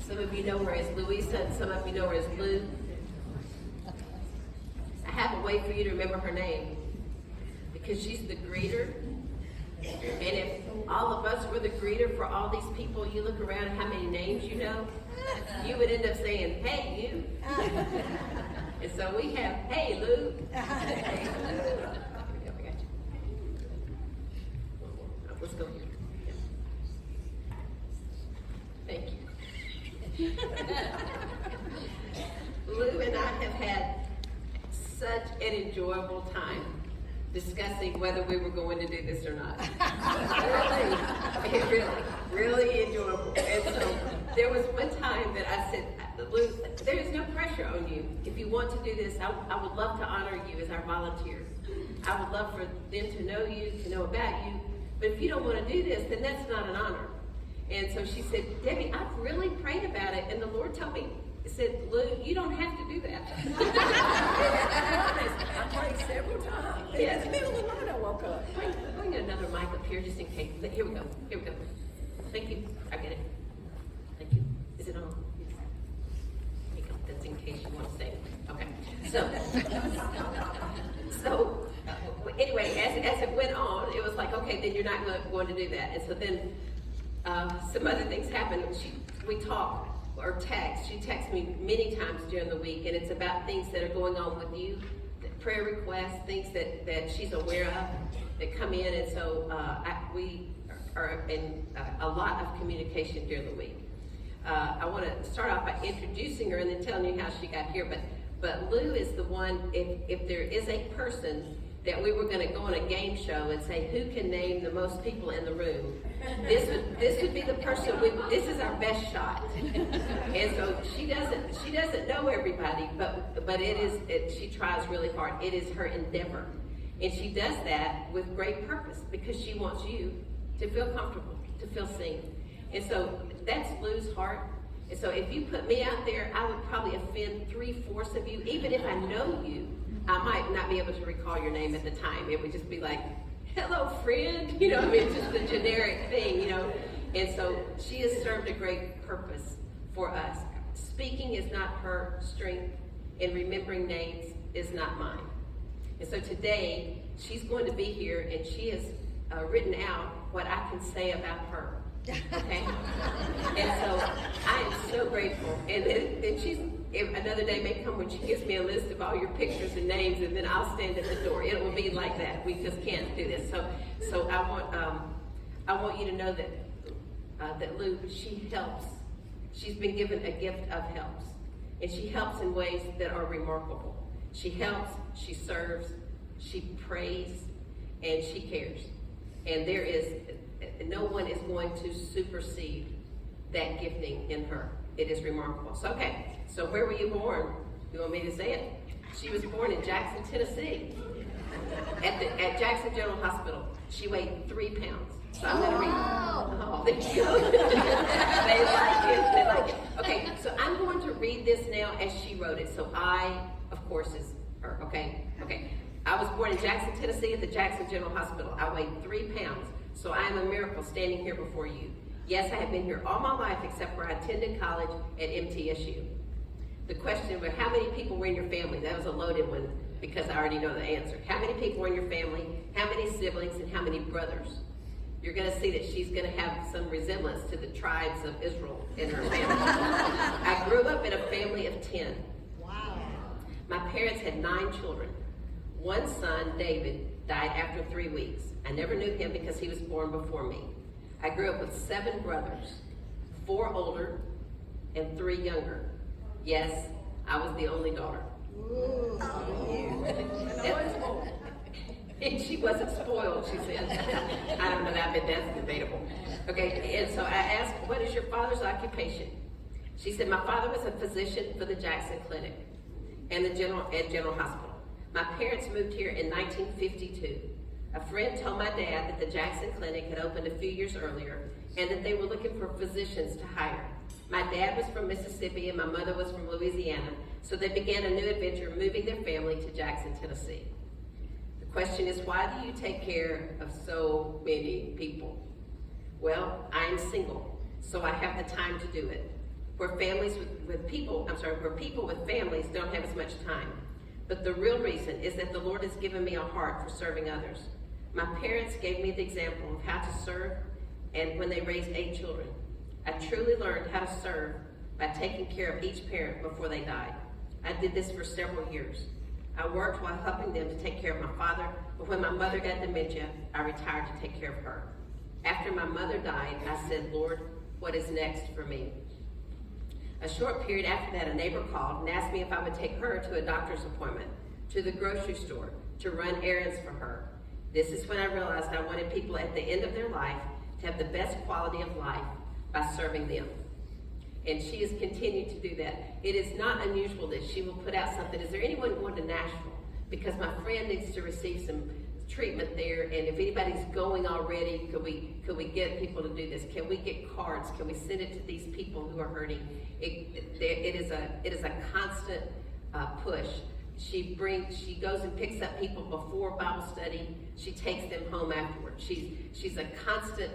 Some of you know her as Louisa, and some of you know her as Lou. I have a way for you to remember her name, because she's the greeter. And if all of us were the greeter for all these people, you look around at how many names you know, you would end up saying, "Hey, you." And so we have, "Hey, Lou." Hey, Lou. I got you. Let's go here. Thank you. Lou and I have had such an enjoyable time discussing whether we were going to do this or not. really enjoyable. And so there was one time that I said, "Lou, there is no pressure on you. If you want to do this, I would love to honor you as our volunteers. I would love for them to know you, to know about you. But if you don't want to do this, then that's not an honor." And so she said, "Debbie, I've really prayed about it, and the Lord told me," he said, "Lou, you don't have to do that." I prayed several times. Yes. In the middle of the night I woke up. Bring another mic up here just in case. Here we go. Here we go. Thank you. I get it. Thank you. Is it on? There you go. That's in case you want to say it. Okay. So anyway, as it went on, it was like, okay, then you're not going to do that. And so then some other things happened. We talked or text. She texts me many times during the week, and it's about things that are going on with you, prayer requests, things that she's aware of that come in. And so we are in a lot of communication during the week. I want to start off by introducing her and then telling you how she got here. But Lou is the one, if there is a person that we were going to go on a game show and say, who can name the most people in the room, this would be the person. This is our best shot. And so she doesn't know everybody, but she tries really hard. It is her endeavor, and she does that with great purpose because she wants you to feel comfortable, to feel seen. And so that's Lou's heart. And so if you put me out there, I would probably offend 3/4 of you. Even if I know you, I might not be able to recall your name at the time. It would just be like, "Hello, friend." You know, I mean, it's just a generic thing, you know. And so she has served a great purpose for us. Speaking is not her strength, and remembering names is not mine. And so today, she's going to be here, and she has written out what I can say about her. Okay? And so I am so grateful. And another day may come when she gives me a list of all your pictures and names, and then I'll stand at the door. It will be like that. We just can't do this. So I want you to know that Lou, she helps. She's been given a gift of helps, and she helps in ways that are remarkable. She helps, she serves, she prays, and she cares. And no one is going to supersede that gifting in her. It is remarkable. So where were you born? You want me to say it? She was born in Jackson, Tennessee, at Jackson General Hospital. She weighed 3 pounds. So I'm going to read. Oh, there you go. They like it. Okay, so I'm going to read this now as she wrote it. So I, of course, is her. Okay. I was born in Jackson, Tennessee at the Jackson General Hospital. I weighed 3 pounds. So I am a miracle standing here before you. Yes, I have been here all my life except for I attended college at MTSU. The question was, how many people were in your family? That was a loaded one because I already know the answer. How many people were in your family? How many siblings and how many brothers? You're going to see that she's going to have some resemblance to the tribes of Israel in her family. I grew up in a family of 10. Wow. My parents had 9 children. One son, David, died after 3 weeks. I never knew him because he was born before me. I grew up with 7 brothers, 4 older and 3 younger. Yes, I was the only daughter. Ooh. And she wasn't spoiled, she said. I don't know, that's debatable. Okay, and so I asked, what is your father's occupation? She said, my father was a physician for the Jackson Clinic and the General Hospital. My parents moved here in 1952. A friend told my dad that the Jackson Clinic had opened a few years earlier and that they were looking for physicians to hire. My dad was from Mississippi and my mother was from Louisiana, so they began a new adventure moving their family to Jackson, Tennessee. The question is, why do you take care of so many people? Well, I'm single, so I have the time to do it. where where people with families don't have as much time. But the real reason is that the Lord has given me a heart for serving others. My parents gave me the example of how to serve, and when they raised 8 children. I truly learned how to serve by taking care of each parent before they died. I did this for several years. I worked while helping them to take care of my father, but when my mother got dementia, I retired to take care of her. After my mother died, I said, Lord, what is next for me? A short period after that, a neighbor called and asked me if I would take her to a doctor's appointment, to the grocery store, to run errands for her. This is when I realized I wanted people at the end of their life to have the best quality of life by serving them. And she has continued to do that. It is not unusual that she will put out something. Is there anyone going to Nashville? Because my friend needs to receive some treatment there, and if anybody's going already, could we get people to do this? Can we get cards? Can we send it to these people who are hurting? It is a constant push. She goes and picks up people before Bible study. She takes them home afterwards. She's a constant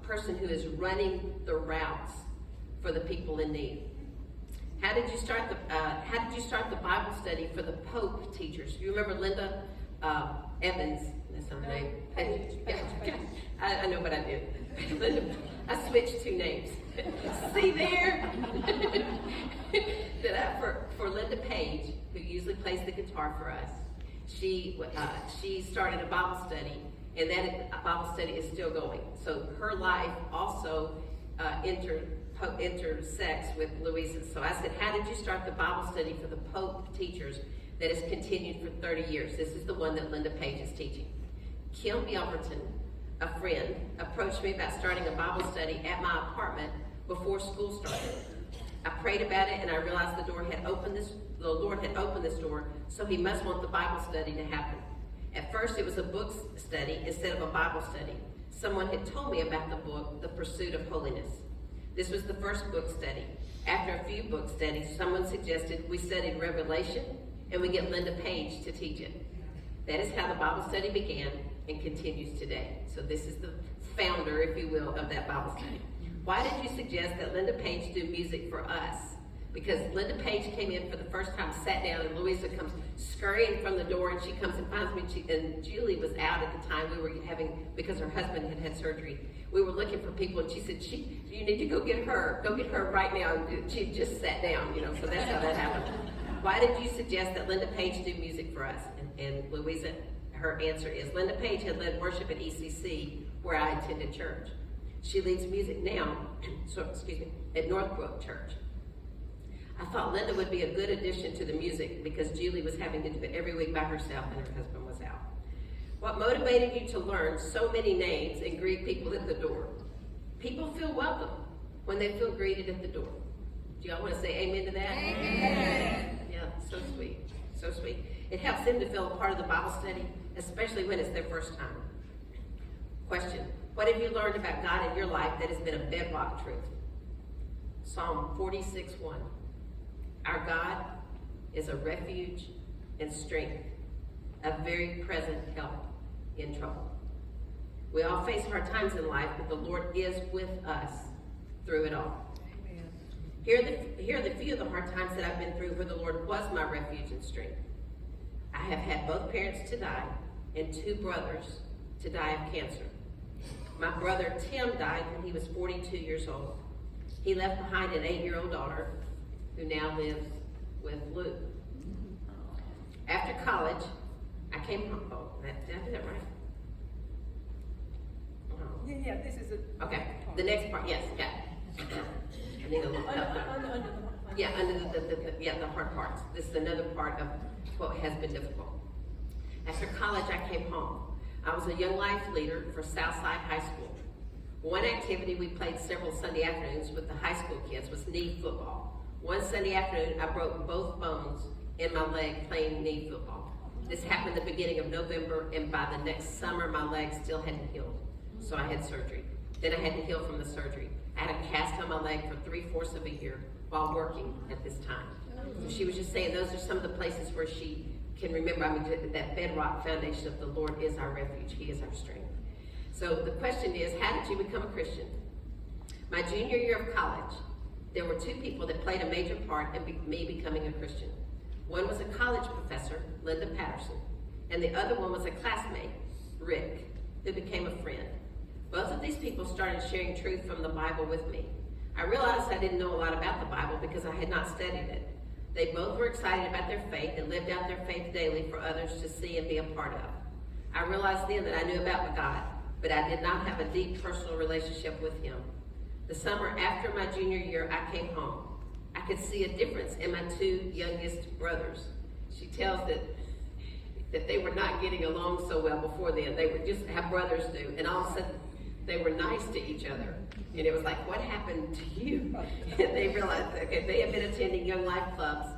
person who is running the routes for the people in need. How did you start the Bible study for the Pope teachers? You remember Linda Evans? That's her name. I know what I did. Linda, I switched 2 names. See there? For Linda Page, who usually plays the guitar for us, she started a Bible study, and that Bible study is still going. So her life also intersects with Louisa's. So I said, how did you start the Bible study for the Pope teachers that has continued for 30 years? This is the one that Linda Page is teaching. Kim Yelverton, a friend, approached me about starting a Bible study at my apartment before school started. I prayed about it, and I realized the Lord had opened this door, so he must want the Bible study to happen. At first, it was a book study instead of a Bible study. Someone had told me about the book, The Pursuit of Holiness. This was the first book study. After a few book studies, someone suggested we studied Revelation, and we get Linda Page to teach it. That is how the Bible study began and continues today. So this is the founder, if you will, of that Bible study. Why did you suggest that Linda Page do music for us? Because Linda Page came in for the first time, sat down, and Louisa comes scurrying from the door, and she comes and finds me. And Julie was out at the time. We were because her husband had surgery. We were looking for people, and she said, you need to go get her right now. And she just sat down, so that's how that happened. Why did you suggest that Linda Page do music for us? And Louisa, her answer is, Linda Page had led worship at ECC, where I attended church. She leads music now, at Northbrook Church. I thought Linda would be a good addition to the music because Julie was having to do it every week by herself and her husband was out. What motivated you to learn so many names and greet people at the door? People feel welcome when they feel greeted at the door. Do y'all want to say amen to that? Amen. Yeah, so sweet, so sweet. It helps them to feel a part of the Bible study, especially when it's their first time. Question, what have you learned about God in your life that has been a bedrock truth? Psalm 46:1. Our God is a refuge and strength, a very present help in trouble. We all face hard times in life, but the Lord is with us through it all. Amen. Here are the few of the hard times that I've been through where the Lord was my refuge and strength. I have had both parents to die and 2 brothers to die of cancer. My brother Tim died when he was 42 years old. He left behind an 8-year-old daughter who now lives with Luke. After college, I came home. Oh, did I do that right? Oh. Yeah, this is a... Okay, the next part, yes, yeah. I need a little help. Yeah, under the hard parts. This is another part of what has been difficult. After college, I came home. I was a young life leader for Southside High School. One activity we played several Sunday afternoons with the high school kids was knee football. One Sunday afternoon, I broke both bones in my leg playing knee football. This happened at the beginning of November, and by the next summer, my leg still hadn't healed. So I had surgery. Then I had to heal from the surgery. I had a cast on my leg for 3/4 of a year while working at this time. So she was just saying those are some of the places where she can remember, that bedrock foundation of the Lord is our refuge. He is our strength. So the question is, how did you become a Christian? My junior year of college, there were two people that played a major part in me becoming a Christian. One was a college professor, Linda Patterson, and the other one was a classmate, Rick, who became a friend. Both of these people started sharing truth from the Bible with me. I realized I didn't know a lot about the Bible because I had not studied it. They both were excited about their faith and lived out their faith daily for others to see and be a part of. I realized then that I knew about God, but I did not have a deep personal relationship with Him. The summer after my junior year, I came home. I could see a difference in my two youngest brothers. She tells that they were not getting along so well before then. They were just how brothers do, and all of a sudden they were nice to each other. And it was like, what happened to you? And they realized, okay, they had been attending Young Life clubs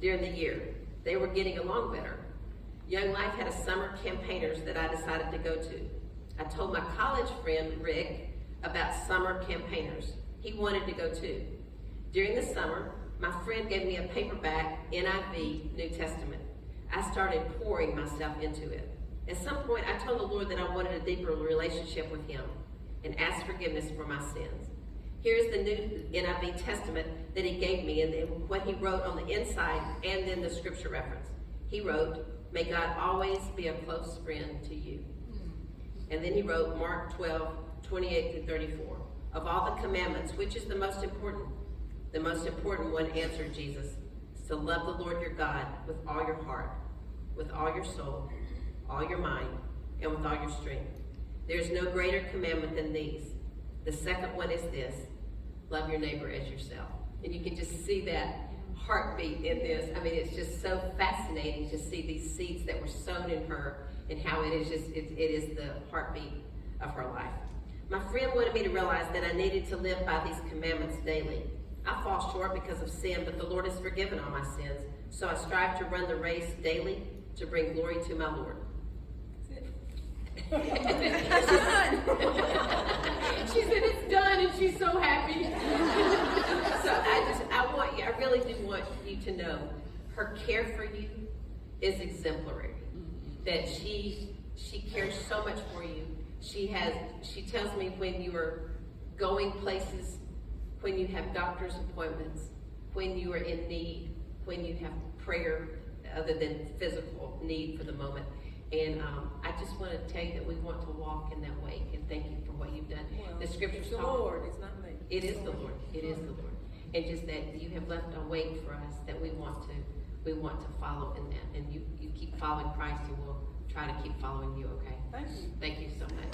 during the year. They were getting along better. Young Life had a summer campaigners that I decided to go to. I told my college friend, Rick, about summer campaigners. He wanted to go too. During the summer, my friend gave me a paperback NIV New Testament. I started pouring myself into it. At some point, I told the Lord that I wanted a deeper relationship with Him and asked forgiveness for my sins. Here's the new NIV Testament that He gave me and what He wrote on the inside and then the scripture reference. He wrote, "May God always be a close friend to you." And then He wrote Mark 12:28-34. Of all the commandments, which is the most important? The most important one, answered Jesus, is to love the Lord your God with all your heart, with all your soul, all your mind, and with all your strength. There is no greater commandment than these. The second one is this: love your neighbor as yourself. And you can just see that heartbeat in this. I mean, it's just so fascinating to see these seeds that were sown in her and how it is the heartbeat of her life. My friend wanted me to realize that I needed to live by these commandments daily. I fall short because of sin, but the Lord has forgiven all my sins. So I strive to run the race daily to bring glory to my Lord. It's done. She said it's done, and she's so happy. So I really do want you to know her care for you is exemplary. That she cares so much for you. She tells me when you are going places, when you have doctor's appointments, when you are in need, when you have prayer other than physical need for the moment. And I just want to tell you that we want to walk in that way. And thank you for what you've done. Well, the scriptures it's the talk. Lord, it's not me. It is the Lord. It is the Lord. And just that you have left a way for us that we want to follow in that. And you keep following Christ, and we'll try to keep following you, okay? Thank you. Thank you so much.